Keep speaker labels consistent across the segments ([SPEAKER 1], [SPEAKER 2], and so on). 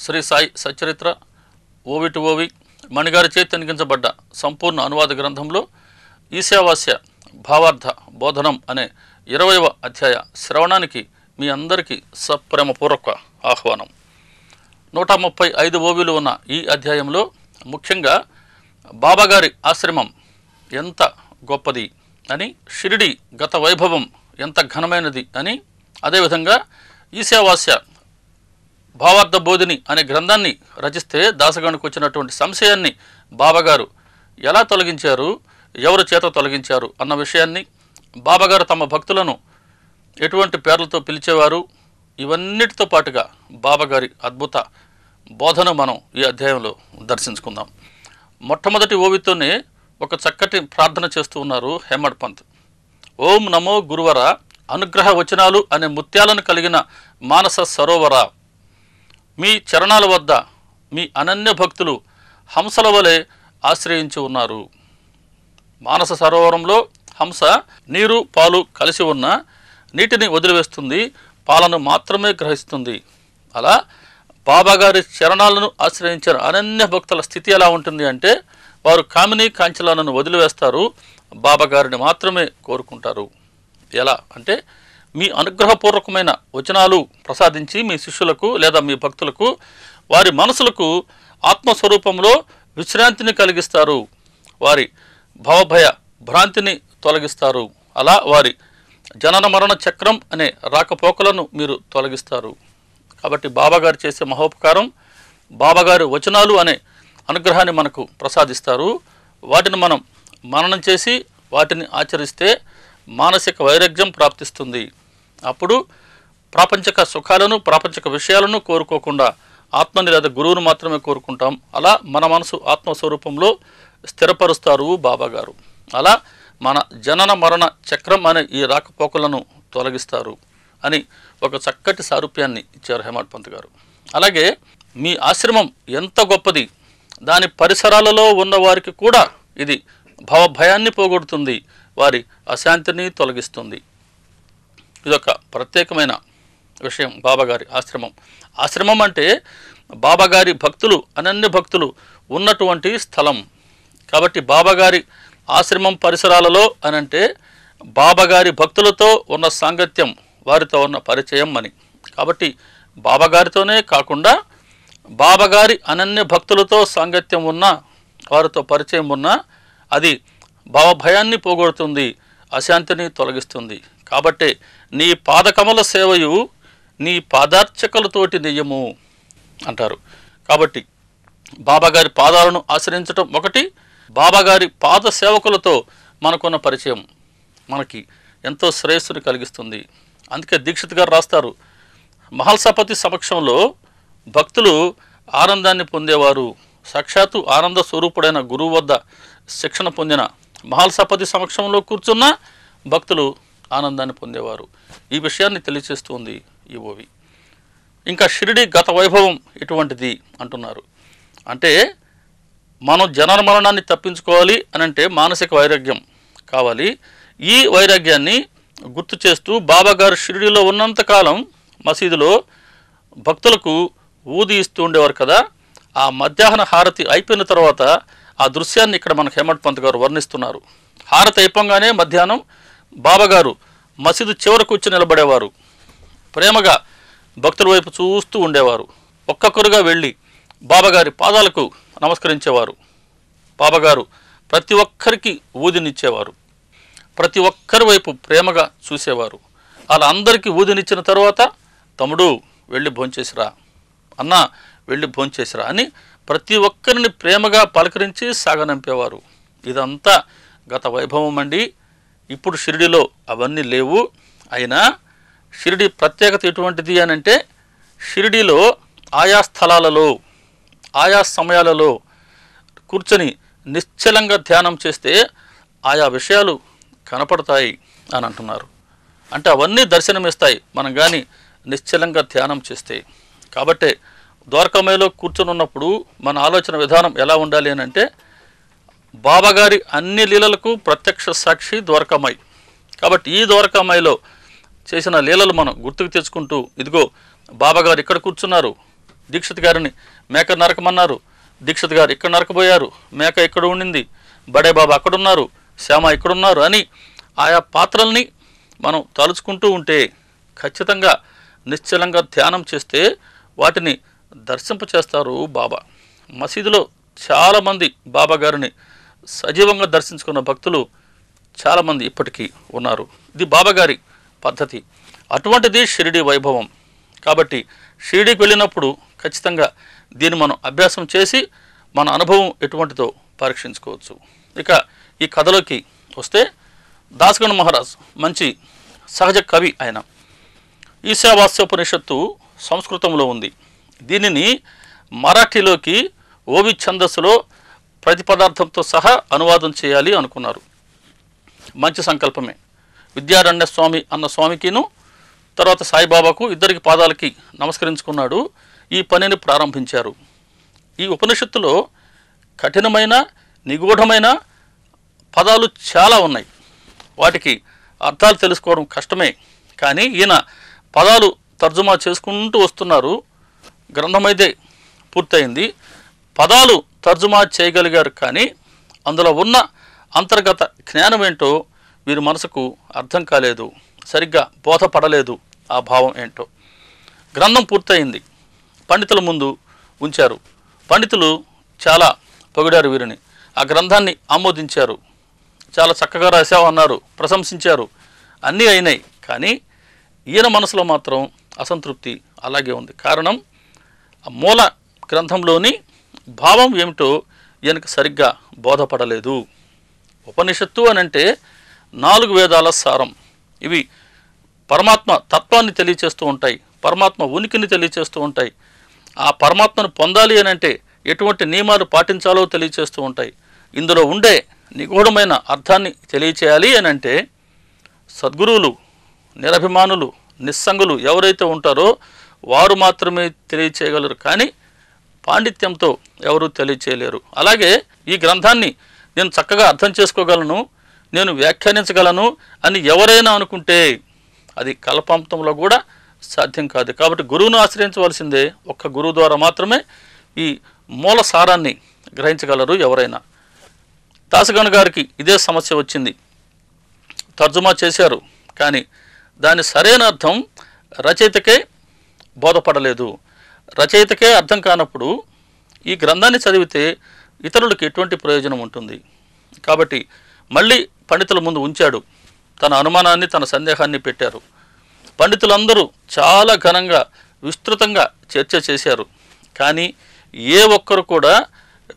[SPEAKER 1] శ్రీ సాయి సచరిత్ర ఓవిటి ఓవి మణిగారి చేతనిగించబడ్డ సంపూర్ణ అనువాద గ్రంథంలో ఈశావాస్య భావార్థ బోధనం అనే 20వ అధ్యాయ శ్రవణానికి మీ అందరికీ సప్రేమపూర్వక ఆహ్వానం. 135 ఓవిలు ఉన్న ఈ అధ్యాయంలో ముఖ్యంగా బాబాగారి ఆశ్రమం ఎంత గొప్పది అని, షిరిడి గత వైభవం ఎంత ఘనమైనది అని, అదేవిధంగా ఈశావాస్య భావార్థ బోధిని అనే గ్రంథాన్ని రచిస్తే దాసగణకు వచ్చినటువంటి సంశయాన్ని బాబాగారు ఎలా తొలగించారు, ఎవరు చేత తొలగించారు అన్న విషయాన్ని, బాబాగారు తమ భక్తులను ఎటువంటి పేర్లతో పిలిచేవారు, ఇవన్నిటితో పాటుగా బాబాగారి అద్భుత బోధన మనం ఈ అధ్యాయంలో దర్శించుకుందాం. మొట్టమొదటి ఓవితోనే ఒక చక్కటి ప్రార్థన చేస్తూ ఉన్నారు హేమడ్ పంత్. ఓం నమో గురువర, అనుగ్రహ వచనాలు అనే ముత్యాలను కలిగిన మానస సరోవర, మీ చరణాల వద్ద మీ అనన్య భక్తులు హంసల వలె ఆశ్రయించి ఉన్నారు. మానస సరోవరంలో హంస నీరు పాలు కలిసి ఉన్న నీటిని వదిలివేస్తుంది, పాలను మాత్రమే గ్రహిస్తుంది. అలా బాబాగారి చరణాలను ఆశ్రయించిన అనన్య భక్తుల స్థితి ఎలా ఉంటుంది అంటే, వారు కామిని కాంచలాలను వదిలివేస్తారు, బాబాగారిని మాత్రమే కోరుకుంటారు. ఎలా అంటే, మీ అనుగ్రహపూర్వకమైన వచనాలు ప్రసాదించి మీ శిష్యులకు లేదా మీ భక్తులకు వారి మనసులకు ఆత్మస్వరూపంలో విశ్రాంతిని కలిగిస్తారు, వారి భవభయ భ్రాంతిని తొలగిస్తారు. అలా వారి జనన మరణ చక్రం అనే రాకపోకలను మీరు తొలగిస్తారు. కాబట్టి బాబాగారు చేసే మహోపకారం, బాబాగారి వచనాలు అనే అనుగ్రహాన్ని మనకు ప్రసాదిస్తారు. వాటిని మనం మననం చేసి వాటిని ఆచరిస్తే మానసిక వైరాగ్యం ప్రాప్తిస్తుంది. అప్పుడు ప్రాపంచిక సుఖాలను, ప్రాపంచిక విషయాలను కోరుకోకుండా ఆత్మని లేదా గురువును మాత్రమే కోరుకుంటాం. అలా మన మనసు ఆత్మస్వరూపంలో స్థిరపరుస్తారు బాబాగారు. అలా మన జనన మరణ చక్రం అనే ఈ రాకపోకలను తొలగిస్తారు అని ఒక చక్కటి సారూప్యాన్ని ఇచ్చారు హేమడ్ పంత్ గారు. అలాగే మీ ఆశ్రమం ఎంత గొప్పది, దాని పరిసరాలలో ఉన్న వారికి కూడా ఇది భయాన్ని పోగొడుతుంది, వారి అశాంతిని తొలగిస్తుంది. ఇదొక ప్రత్యేకమైన విషయం బాబాగారి ఆశ్రమం. ఆశ్రమం అంటే బాబాగారి భక్తులు, అనన్య భక్తులు ఉన్నటువంటి స్థలం. కాబట్టి బాబాగారి ఆశ్రమం పరిసరాలలో అనంటే బాబాగారి భక్తులతో ఉన్న సాంగత్యం, వారితో ఉన్న పరిచయం అని. కాబట్టి బాబాగారితోనే కాకుండా బాబాగారి అనన్య భక్తులతో సాంగత్యం ఉన్నా, వారితో పరిచయం ఉన్నా అది భావభయాన్ని పోగొడుతుంది, అశాంతిని తొలగిస్తుంది. కాబట్టి నీ పాదకమల సేవయు నీ పాదార్చకలతోటి నెయ్యము అంటారు. కాబట్టి బాబాగారి పాదాలను ఆశ్రయించటం ఒకటి, బాబాగారి పాద సేవకులతో మనకున్న పరిచయం మనకి ఎంతో శ్రేయస్సుని కలిగిస్తుంది. అందుకే దీక్షిత్ గారు రాస్తారు, మహల్సాపతి సమక్షంలో భక్తులు ఆనందాన్ని పొందేవారు, సాక్షాత్తు ఆనంద స్వరూపుడైన గురువు వద్ద శిక్షణ పొందిన మహల్సాపతి సమక్షంలో కూర్చున్న భక్తులు ఆనందాన్ని పొందేవారు. ఈ విషయాన్ని తెలియచేస్తుంది ఈ ఓవి. ఇంకా షిరిడి గత వైభవం ఎటువంటిది అంటున్నారు. అంటే మనం జనన మరణాన్ని తప్పించుకోవాలి అనంటే మానసిక వైరాగ్యం కావాలి. ఈ వైరాగ్యాన్ని గుర్తు చేస్తూ బాబాగారు షిరిడిలో ఉన్నంతకాలం మసీదులో భక్తులకు ఊది ఇస్తూ ఉండేవారు కదా. ఆ మధ్యాహ్న హారతి అయిపోయిన తర్వాత ఆ దృశ్యాన్ని ఇక్కడ మనకు హేమడ్ పంత్ గారు వర్ణిస్తున్నారు. హారతి అయిపోగానే మధ్యాహ్నం బాబాగారు మసీదు చివరకు వచ్చి నిలబడేవారు, ప్రేమగా భక్తుల వైపు చూస్తూ ఉండేవారు. ఒక్కొక్కరుగా వెళ్ళి బాబాగారి పాదాలకు నమస్కరించేవారు. బాబాగారు ప్రతి ఒక్కరికి ఊదినిచ్చేవారు, ప్రతి ఒక్కరి వైపు ప్రేమగా చూసేవారు. అలా అందరికీ ఊదినిచ్చిన తర్వాత, తమ్ముడు వెళ్ళి భోంచేసిరా, అన్న వెళ్ళి భోంచేసిరా అని ప్రతి ఒక్కరిని ప్రేమగా పలకరించి సాగనంపేవారు. ఇదంతా గత వైభవం అండి. ఇప్పుడు షిరిడిలో అవన్నీ లేవు. అయినా షిరిడి ప్రత్యేకత ఎటువంటిది అని అంటే, షిరిడిలో ఆయా స్థలాలలో ఆయా సమయాలలో కూర్చొని నిశ్చలంగా ధ్యానం చేస్తే ఆయా విషయాలు కనపడతాయి అని అంటున్నారు. అంటే అవన్నీ దర్శనమిస్తాయి మనం కానీ నిశ్చలంగా ధ్యానం చేస్తే. కాబట్టి ద్వారకామాయిలో కూర్చొని ఉన్నప్పుడు మన ఆలోచన విధానం ఎలా ఉండాలి అని అంటే, బాబాగారి అన్ని లీలలకు ప్రత్యక్ష సాక్షి ద్వారకామాయి. కాబట్టి ఈ ద్వారకామాయిలో చేసిన లీలలు మనం గుర్తుకు తెచ్చుకుంటూ, ఇదిగో బాబాగారు ఇక్కడ కూర్చున్నారు, దీక్షిత్ గారిని మేక నరకమన్నారు, దీక్షిత్ గారు ఇక్కడ నరకబోయారు, మేక ఇక్కడ ఉండింది, బడే బాబా అక్కడున్నారు, శ్యామ ఇక్కడున్నారు అని ఆయా పాత్రల్ని మనం తలుచుకుంటూ ఉంటే ఖచ్చితంగా నిశ్చలంగా ధ్యానం చేస్తే వాటిని దర్శింపచేస్తారు బాబా. మసీదులో చాలామంది బాబా గారిని సజీవంగా దర్శించుకున్న భక్తులు చాలామంది ఇప్పటికీ ఉన్నారు. ఇది బాబాగారి పద్ధతి. అటువంటిది షిరిడి వైభవం. కాబట్టి షిరిడికి వెళ్ళినప్పుడు ఖచ్చితంగా దీన్ని మనం అభ్యాసం చేసి మన అనుభవం ఎటువంటిదో పరీక్షించుకోవచ్చు. ఇక ఈ కథలోకి వస్తే దాసగణ్ మహారాజ్ మంచి సహజ కవి. ఆయన ఈశావాస్యోపనిషత్తు సంస్కృతంలో ఉంది. దీనిని మరాఠీలోకి ఓవి ఛందస్సులో ప్రతి పదార్థంతో సహా అనువాదం చేయాలి అనుకున్నారు. మంచి సంకల్పమే. విద్యారణ్య స్వామి అన్న స్వామికిను తర్వాత సాయిబాబాకు ఇద్దరికి పాదాలకి నమస్కరించుకున్నాడు. ఈ పనిని ప్రారంభించారు. ఈ ఉపనిషత్తులో కఠినమైన నిగూఢమైన పదాలు చాలా ఉన్నాయి. వాటికి అర్థాలు తెలుసుకోవడం కష్టమే. కానీ ఈయన పదాలు తర్జుమా చేసుకుంటూ వస్తున్నారు. గ్రంథమైతే పూర్తయింది. పదాలు తర్జుమా చేయగలిగారు, కానీ అందులో ఉన్న అంతర్గత జ్ఞానం ఏంటో వీరి మనసుకు అర్థం కాలేదు, సరిగ్గా బోధపడలేదు. ఆ భావం ఏంటో. గ్రంథం పూర్తయింది. పండితుల ముందు ఉంచారు. పండితులు చాలా పొగిడారు వీరిని. ఆ గ్రంథాన్ని ఆమోదించారు. చాలా చక్కగా రాశావు అన్నారు, ప్రశంసించారు. అన్నీ అయినాయి. కానీ ఈయన మనసులో మాత్రం అసంతృప్తి అలాగే ఉంది. కారణం ఆ మూల గ్రంథంలోని భావం ఏమిటో ఈయనకు సరిగ్గా బోధపడలేదు. ఉపనిషత్తు అనంటే 4 వేదాల సారం. ఇవి పరమాత్మ తత్వాన్ని తెలియచేస్తూ ఉంటాయి, పరమాత్మ ఉనికిని తెలియచేస్తూ ఉంటాయి. ఆ పరమాత్మను పొందాలి అనంటే ఎటువంటి నియమాలు పాటించాలో తెలియచేస్తూ ఉంటాయి. ఇందులో ఉండే నిగూఢమైన అర్థాన్ని తెలియచేయాలి అనంటే సద్గురువులు, నిరభిమానులు, నిస్సంగులు ఎవరైతే ఉంటారో వారు మాత్రమే తెలియచేయగలరు. కానీ పాండిత్యంతో ఎవరూ తెలియచేయలేరు. అలాగే ఈ గ్రంథాన్ని నేను చక్కగా అర్థం చేసుకోగలను, నేను వ్యాఖ్యానించగలను అని ఎవరైనా అనుకుంటే అది కల్పాంతంలో కూడా సాధ్యం కాదు. కాబట్టి గురువును ఆశ్రయించవలసిందే. ఒక్క గురువు ద్వారా మాత్రమే ఈ మూల సారాన్ని గ్రహించగలరు ఎవరైనా. దాసగణ్ గారికి ఇదే సమస్య వచ్చింది. తర్జుమా చేశారు, కానీ దాని సరైన అర్థం రచయితకే బోధపడలేదు. రచయితకే అర్థం కానప్పుడు ఈ గ్రంథాన్ని చదివితే ఇతరులకు ఎటువంటి ప్రయోజనం ఉంటుంది? కాబట్టి మళ్ళీ పండితుల ముందు ఉంచాడు. తన అనుమానాన్ని, తన సందేహాన్ని పెట్టారు. పండితులందరూ చాలా ఘనంగా విస్తృతంగా చర్చ చేశారు. కానీ ఏ ఒక్కరు కూడా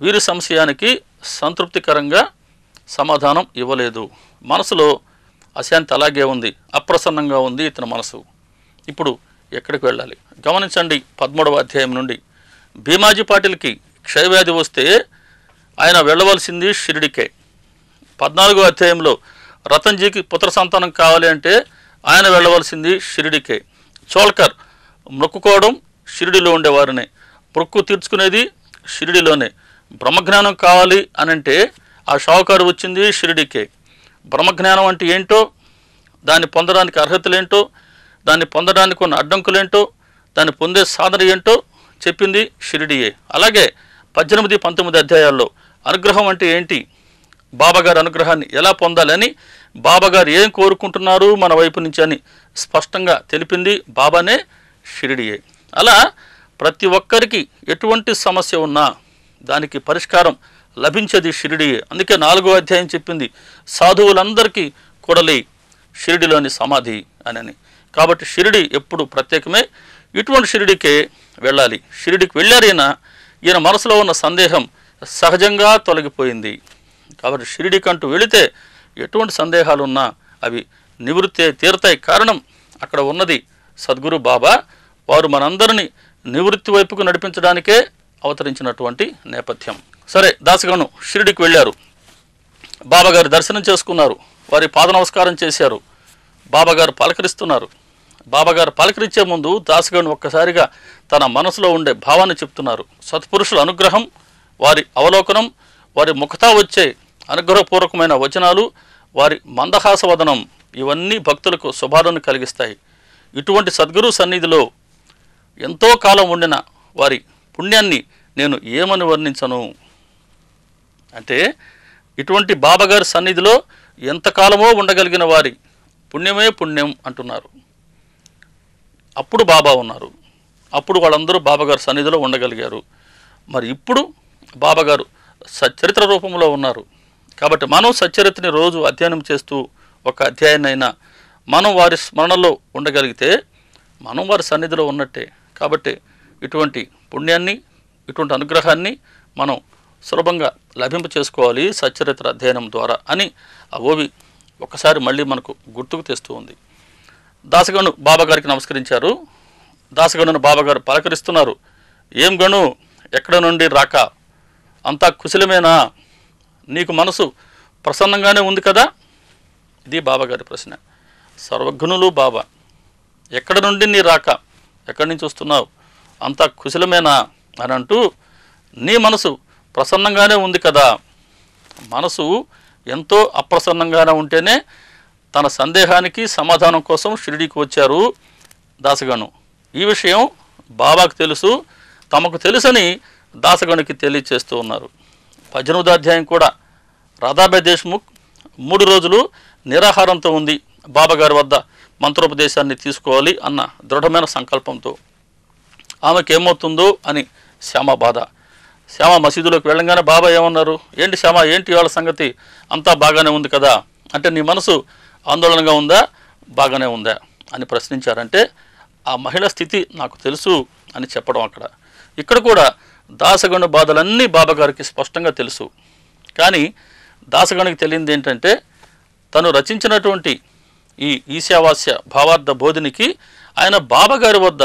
[SPEAKER 1] వీరి సంశయానికి సంతృప్తికరంగా సమాధానం ఇవ్వలేదు. మనసులో అశాంతి అలాగే ఉంది, అప్రసన్నంగా ఉంది ఇతని మనసు. ఇప్పుడు ఎక్కడికి వెళ్ళాలి? గమనించండి. 13వ అధ్యాయం నుండి భీమాజీ పాటిల్కి క్షయవ్యాధి వస్తే ఆయన వెళ్ళవలసింది షిరిడికే. 14వ అధ్యాయంలో రతన్జీకి పుత్ర సంతానం కావాలి అంటే ఆయన వెళ్ళవలసింది షిరిడికే. చోల్కర్ మొక్కుకోవడం షిరిడిలో ఉండేవారినే, మొక్కు తీర్చుకునేది షిరిడిలోనే. బ్రహ్మజ్ఞానం కావాలి అనంటే ఆ షావుకారు వచ్చింది షిరిడికే. బ్రహ్మజ్ఞానం అంటే ఏంటో, దాన్ని పొందడానికి అర్హతలేంటో, దాన్ని పొందడానికి ఉన్న అడ్డంకులేంటో, దాన్ని పొందే సాధన ఏంటో చెప్పింది షిరిడియే. అలాగే 18, 19 అధ్యాయాల్లో అనుగ్రహం అంటే ఏంటి, బాబాగారి అనుగ్రహాన్ని ఎలా పొందాలని, బాబాగారు ఏం కోరుకుంటున్నారు మన వైపు నుంచి అని స్పష్టంగా తెలిపింది బాబానే, షిరిడియే. అలా ప్రతి ఒక్కరికి ఎటువంటి సమస్య ఉన్నా దానికి పరిష్కారం లభించేది షిరిడియే. అందుకే 4వ అధ్యాయం చెప్పింది సాధువులందరికీ కూడలి షిరిడిలోని సమాధి అని. కాబట్టి షిరిడి ఎప్పుడు ప్రత్యేకమే. ఇటువంటి షిరిడికే వెళ్ళాలి. షిరిడికి వెళ్ళారు ఈయన మనసులో ఉన్న సందేహం సహజంగా తొలగిపోయింది. కాబట్టి షిరిడికంటూ వెళితే ఎటువంటి సందేహాలు ఉన్నా అవి నివృత్తి తీరుతాయి. కారణం అక్కడ ఉన్నది సద్గురు బాబా. వారు మనందరినీ నివృత్తి వైపుకు నడిపించడానికే అవతరించినటువంటి నేపథ్యం. సరే, దాసగణు షిరిడికి వెళ్ళారు. బాబాగారు దర్శనం చేసుకున్నారు. వారి పాద నమస్కారం చేశారు. బాబాగారు పలకరిస్తున్నారు. బాబాగారు పలకరించే ముందు దాసగణు ఒక్కసారిగా తన మనసులో ఉండే భావాన్ని చెప్తున్నారు. సత్పురుషుల అనుగ్రహం, వారి అవలోకనం, వారి ముఖతా వచ్చే అనుగ్రహపూర్వకమైన వచనాలు, వారి మందహాసవదనం ఇవన్నీ భక్తులకు శుభాలను కలిగిస్తాయి. ఇటువంటి సద్గురు సన్నిధిలో ఎంతో కాలం ఉండిన వారి పుణ్యాన్ని నేను ఏమని వర్ణించను. అంటే ఇటువంటి బాబాగారి సన్నిధిలో ఎంతకాలమో ఉండగలిగిన వారి పుణ్యమే పుణ్యం అంటున్నారు. అప్పుడు బాబా ఉన్నారు, అప్పుడు వాళ్ళందరూ బాబాగారు సన్నిధిలో ఉండగలిగారు. మరి ఇప్పుడు బాబాగారు సచ్చరిత్ర రూపంలో ఉన్నారు. కాబట్టి మనం సచ్చరిత్రని రోజు అధ్యయనం చేస్తూ ఒక అధ్యాయాన్నైనా మనం వారి స్మరణలో ఉండగలిగితే మనం వారి సన్నిధిలో ఉన్నట్టే. కాబట్టి ఇటువంటి పుణ్యాన్ని, ఇటువంటి అనుగ్రహాన్ని మనం సులభంగా లభింప చేసుకోవాలి సచ్చరిత్ర అధ్యయనం ద్వారా అని ఆ ఓవి ఒకసారి మళ్ళీ మనకు గుర్తుకు తెస్తూ ఉంది. దాసగను బాబాగారికి నమస్కరించారు. దాసగనును బాబాగారు పలకరిస్తున్నారు. ఏం గను, ఎక్కడ నుండి రాక, అంతా కుశలమేనా? నీకు మనసు ప్రసన్నంగానే ఉంది కదా? ఇది బాబాగారి ప్రశ్న. సర్వజ్ఞులు బాబా, ఎక్కడ నుండి నీ రాక, ఎక్కడి నుంచి వస్తున్నావు, అంతా కుశలమేనా అని అంటూ, నీ మనసు ప్రసన్నంగానే ఉంది కదా. మనసు ఎంతో అప్రసన్నంగానే ఉంటేనే తన సందేహానికి సమాధానం కోసం షిరిడీకి వచ్చారు దాసగను. ఈ విషయం బాబాకు తెలుసు, తమకు తెలుసని దాసగనుకి తెలియచేస్తూ ఉన్నారు. 18వ అధ్యాయం కూడా రాధాబాయ్ దేశ్ముఖ్ 3 రోజులు నిరాహారంతో ఉంది. బాబాగారి వద్ద మంత్రోపదేశాన్ని తీసుకోవాలి అన్న దృఢమైన సంకల్పంతో. ఆమెకి ఏమవుతుందో అని శ్యామ బాధ. శ్యామ మసీదులోకి వెళ్ళంగానే బాబా ఏమన్నారు, ఏంటి శ్యామ, ఏంటి వాళ్ళ సంగతి, అంతా బాగానే ఉంది కదా అంటే, నీ మనసు ఆందోళనగా ఉందా, బాగానే ఉందా అని ప్రశ్నించారంటే, ఆ మహిళ స్థితి నాకు తెలుసు అని చెప్పడం. ఇక్కడ కూడా దాసగను బాధలన్నీ బాబాగారికి స్పష్టంగా తెలుసు. కానీ దాసగనుకి తెలియంది ఏంటంటే, తను రచించినటువంటి ఈ ఈశావాస్య భావార్థ బోధినికి ఆయన బాబాగారి వద్ద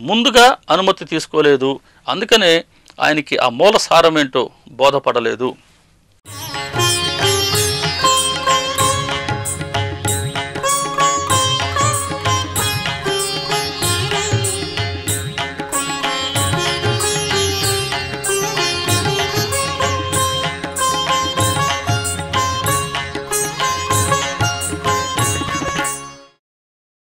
[SPEAKER 1] ముందుగా అనుమతి తీసుకోలేదు. అందుకనే ఆయనకి ఆ మూల సారం ఏంటో బోధపడలేదు.